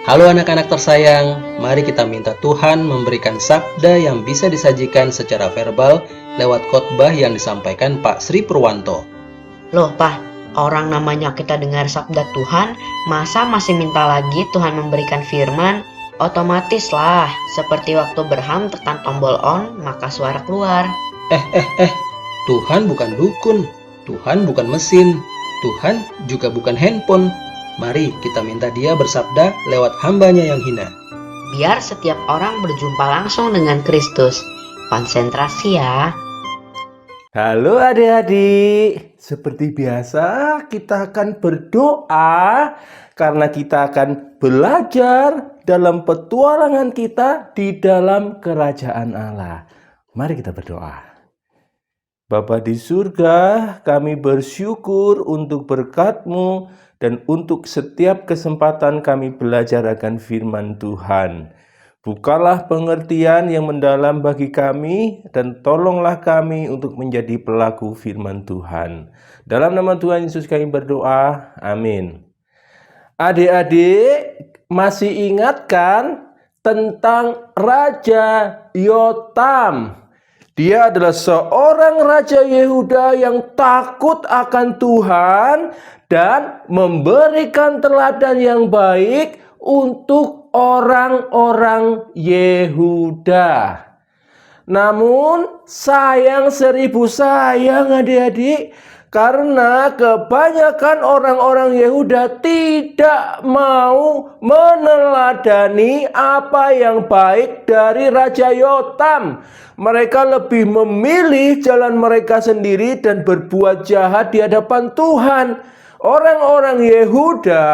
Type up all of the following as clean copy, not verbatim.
Halo anak-anak tersayang, mari kita minta Tuhan memberikan sabda yang bisa disajikan secara verbal lewat khotbah yang disampaikan Pak Sri Purwanto. Loh, Pak, orang namanya kita dengar sabda Tuhan, masa masih minta lagi Tuhan memberikan firman? Otomatis lah, seperti waktu Berham tekan tombol on, maka suara keluar. Tuhan bukan dukun, Tuhan bukan mesin, Tuhan juga bukan handphone. Mari kita minta Dia bersabda lewat hambanya yang hina. Biar setiap orang berjumpa langsung dengan Kristus. Konsentrasi ya. Halo adik-adik, seperti biasa kita akan berdoa karena kita akan belajar dalam petualangan kita di dalam kerajaan Allah. Mari kita berdoa. Bapa di surga, kami bersyukur untuk berkat-Mu dan untuk setiap kesempatan kami belajar akan firman Tuhan. Bukalah pengertian yang mendalam bagi kami dan tolonglah kami untuk menjadi pelaku firman Tuhan. Dalam nama Tuhan Yesus kami berdoa, amin. Adik-adik masih ingat kan tentang Raja Yotam? Dia adalah seorang Raja Yehuda yang takut akan Tuhan dan memberikan teladan yang baik untuk orang-orang Yehuda. Namun sayang seribu sayang adik-adik, karena kebanyakan orang-orang Yehuda tidak mau meneladani apa yang baik dari Raja Yotam. Mereka lebih memilih jalan mereka sendiri dan berbuat jahat di hadapan Tuhan. Orang-orang Yehuda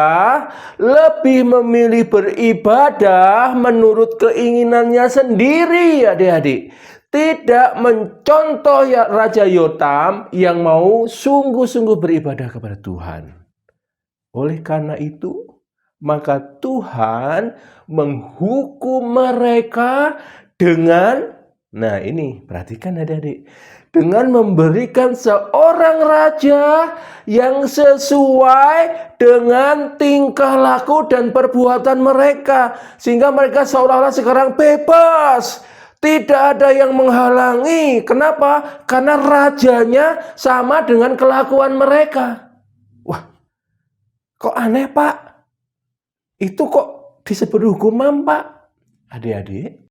lebih memilih beribadah menurut keinginannya sendiri, adik-adik. Tidak mencontoh Raja Yotam yang mau sungguh-sungguh beribadah kepada Tuhan. Oleh karena itu, maka Tuhan menghukum mereka dengan, nah ini perhatikan adik-adik, dengan memberikan seorang raja yang sesuai dengan tingkah laku dan perbuatan mereka. Sehingga mereka seolah-olah sekarang bebas. Tidak ada yang menghalangi. Kenapa? Karena rajanya sama dengan kelakuan mereka. Wah, kok aneh Pak? Itu kok disebut hukuman Pak? Adik-adik,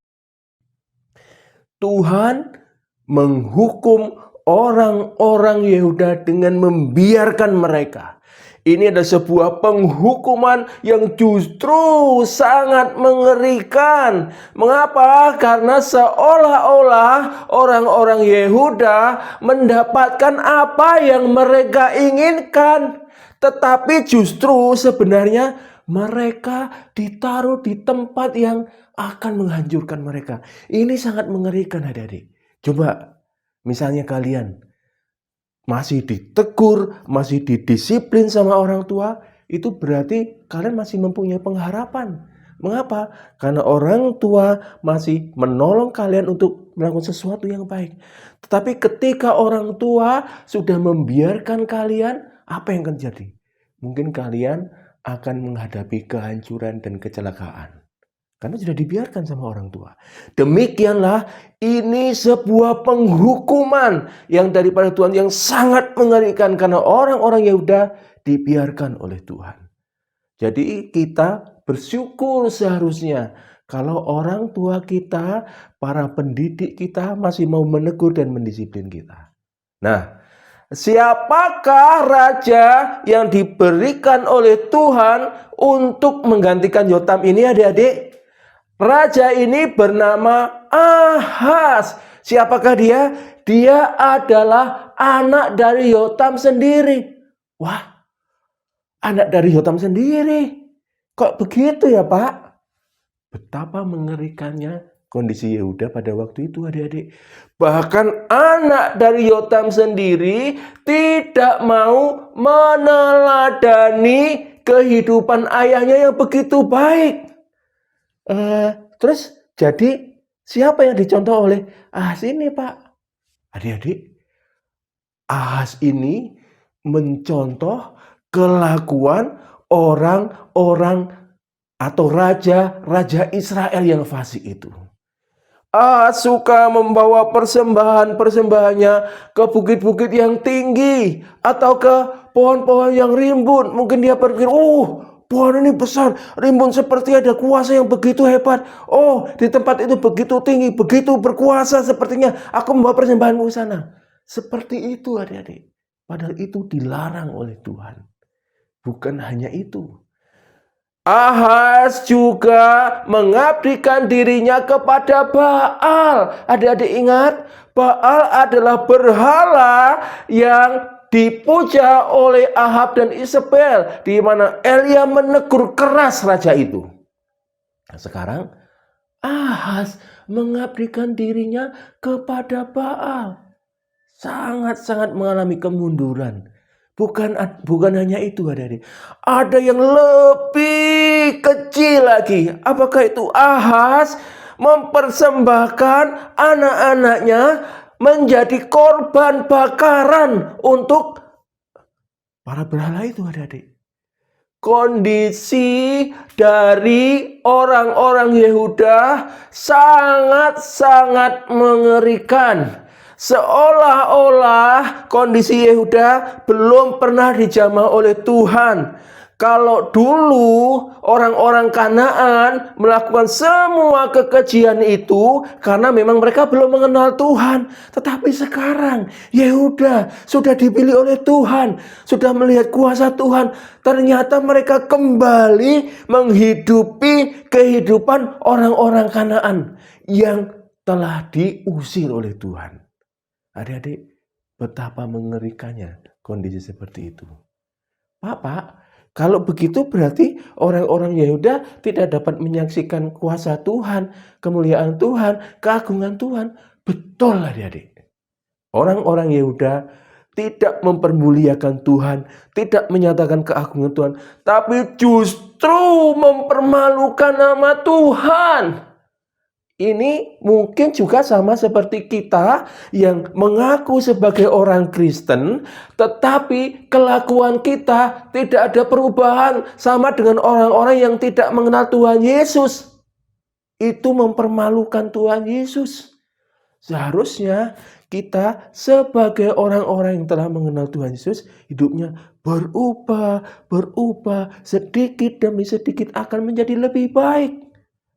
Tuhan menghukum orang-orang Yehuda dengan membiarkan mereka. Ini adalah sebuah penghukuman yang justru sangat mengerikan. Mengapa? Karena seolah-olah orang-orang Yehuda mendapatkan apa yang mereka inginkan. Tetapi justru sebenarnya mereka ditaruh di tempat yang akan menghancurkan mereka. Ini sangat mengerikan adik-adik. Coba misalnya kalian masih ditegur, masih didisiplin sama orang tua, itu berarti kalian masih mempunyai pengharapan. Mengapa? Karena orang tua masih menolong kalian untuk melakukan sesuatu yang baik. Tetapi ketika orang tua sudah membiarkan kalian, apa yang akan terjadi? Mungkin kalian akan menghadapi kehancuran dan kecelakaan. Karena sudah dibiarkan sama orang tua. Demikianlah ini sebuah penghukuman yang daripada Tuhan yang sangat mengerikan. Karena orang-orang Yehuda dibiarkan oleh Tuhan. Jadi kita bersyukur seharusnya kalau orang tua kita, para pendidik kita masih mau menegur dan mendisiplin kita. Nah, siapakah raja yang diberikan oleh Tuhan untuk menggantikan Yotam ini adik-adik? Raja ini bernama Ahaz. Siapakah dia? Dia adalah anak dari Yotam sendiri. Wah, anak dari Yotam sendiri. Kok begitu ya Pak? Betapa mengerikannya kondisi Yehuda pada waktu itu adik-adik. Bahkan anak dari Yotam sendiri tidak mau meneladani kehidupan ayahnya yang begitu baik. Terus jadi siapa yang dicontoh oleh Ahaz ini Pak? Adik-adik, Ahaz ini mencontoh kelakuan orang-orang atau raja Israel yang fasik itu. Ahaz suka membawa persembahan-persembahannya ke bukit-bukit yang tinggi atau ke pohon-pohon yang rimbun. Mungkin dia berpikir, pohon ini besar, rimbun, seperti ada kuasa yang begitu hebat. Oh, di tempat itu begitu tinggi, begitu berkuasa, sepertinya aku membawa persembahanku ke sana. Seperti itu adik-adik. Padahal itu dilarang oleh Tuhan. Bukan hanya itu. Ahaz juga mengabdikan dirinya kepada Baal. Adik-adik ingat, Baal adalah berhala yang dipuja oleh Ahab dan Isabel, di mana Elia menegur keras raja itu. Nah, sekarang Ahaz mengabdikan dirinya kepada Baal. Sangat-sangat mengalami kemunduran. Bukan hanya itu, adik-adik. Ada yang lebih kecil lagi. Apakah itu? Ahaz mempersembahkan anak-anaknya menjadi korban bakaran untuk para berhala itu, adik-adik. Kondisi dari orang-orang Yehuda sangat-sangat mengerikan. Seolah-olah kondisi Yehuda belum pernah dijamah oleh Tuhan. Kalau dulu orang-orang Kanaan melakukan semua kekejian itu karena memang mereka belum mengenal Tuhan. Tetapi sekarang Yehuda sudah dipilih oleh Tuhan, sudah melihat kuasa Tuhan. Ternyata mereka kembali menghidupi kehidupan orang-orang Kanaan yang telah diusir oleh Tuhan. Adik-adik, betapa mengerikannya kondisi seperti itu. Pak, kalau begitu berarti orang-orang Yehuda tidak dapat menyaksikan kuasa Tuhan, kemuliaan Tuhan, keagungan Tuhan. Betul, adik-adik. Orang-orang Yehuda tidak mempermuliakan Tuhan, tidak menyatakan keagungan Tuhan, tapi justru mempermalukan nama Tuhan. Ini mungkin juga sama seperti kita yang mengaku sebagai orang Kristen, tetapi kelakuan kita tidak ada perubahan, sama dengan orang-orang yang tidak mengenal Tuhan Yesus. Itu mempermalukan Tuhan Yesus. Seharusnya kita sebagai orang-orang yang telah mengenal Tuhan Yesus, hidupnya berubah, sedikit demi sedikit akan menjadi lebih baik.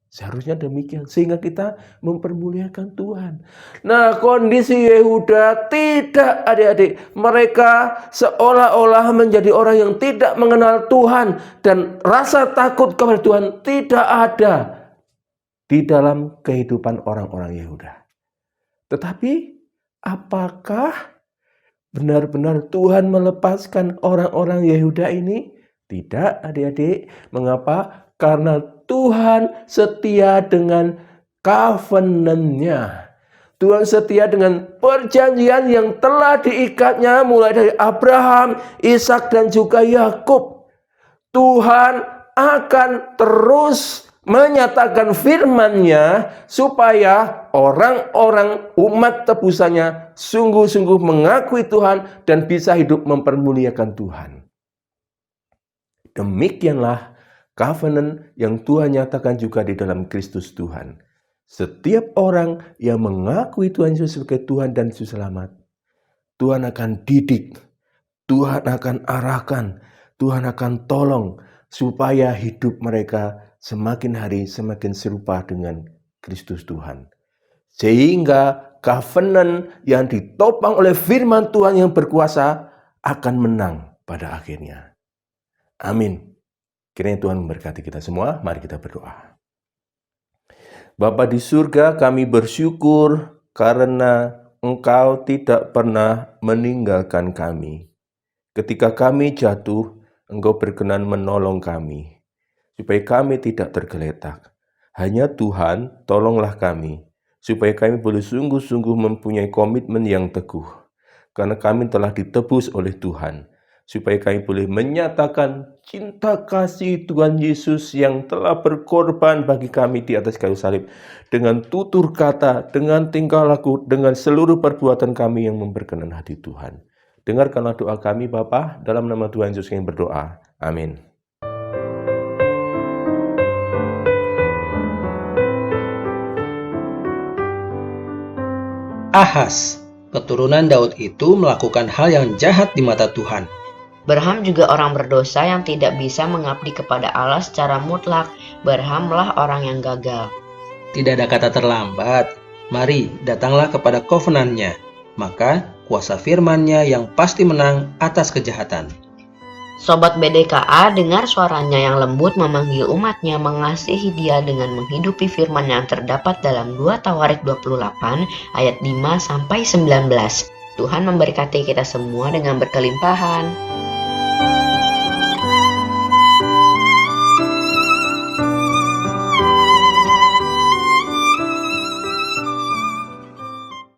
Seharusnya demikian, sehingga kita mempermuliakan Tuhan. Nah, kondisi Yehuda tidak, adik-adik. Mereka seolah-olah menjadi orang yang tidak mengenal Tuhan, dan rasa takut kepada Tuhan tidak ada di dalam kehidupan orang-orang Yehuda. Tetapi apakah benar-benar Tuhan melepaskan orang-orang Yehuda ini? Tidak, adik-adik. Mengapa? Karena Tuhan setia dengan covenant-Nya. Tuhan setia dengan perjanjian yang telah diikatnya mulai dari Abraham, Ishak, dan juga Yakub. Tuhan akan terus menyatakan firman-Nya supaya orang-orang umat tebusannya sungguh-sungguh mengakui Tuhan dan bisa hidup mempermuliakan Tuhan. Demikianlah covenant yang Tuhan nyatakan juga di dalam Kristus Tuhan. Setiap orang yang mengakui Tuhan Yesus sebagai Tuhan dan Juru Selamat, Tuhan akan didik, Tuhan akan arahkan, Tuhan akan tolong supaya hidup mereka semakin hari semakin serupa dengan Kristus Tuhan. Sehingga covenant yang ditopang oleh firman Tuhan yang berkuasa akan menang pada akhirnya. Amin. Kiranya Tuhan memberkati kita semua. Mari kita berdoa. Bapa di surga, kami bersyukur karena Engkau tidak pernah meninggalkan kami. Ketika kami jatuh, Engkau berkenan menolong kami, supaya kami tidak tergeletak. Hanya Tuhan, tolonglah kami, supaya kami boleh sungguh-sungguh mempunyai komitmen yang teguh. Karena kami telah ditebus oleh Tuhan, supaya kami boleh menyatakan cinta kasih Tuhan Yesus yang telah berkorban bagi kami di atas kayu salib, dengan tutur kata, dengan tingkah laku, dengan seluruh perbuatan kami yang memperkenan hati Tuhan. Dengarkanlah doa kami Bapa, dalam nama Tuhan Yesus kami berdoa. Amin. Ahas, keturunan Daud itu melakukan hal yang jahat di mata Tuhan. Barham juga orang berdosa yang tidak bisa mengabdi kepada Allah secara mutlak. Barhamlah orang yang gagal. Tidak ada kata terlambat. Mari, datanglah kepada covenant-Nya. Maka, kuasa firman-Nya yang pasti menang atas kejahatan. Sobat BDKA dengar suaranya yang lembut memanggil umatnya mengasihi dia dengan menghidupi firman yang terdapat dalam 2 Tawarik 28 ayat 5-19. Tuhan memberkati kita semua dengan berkelimpahan.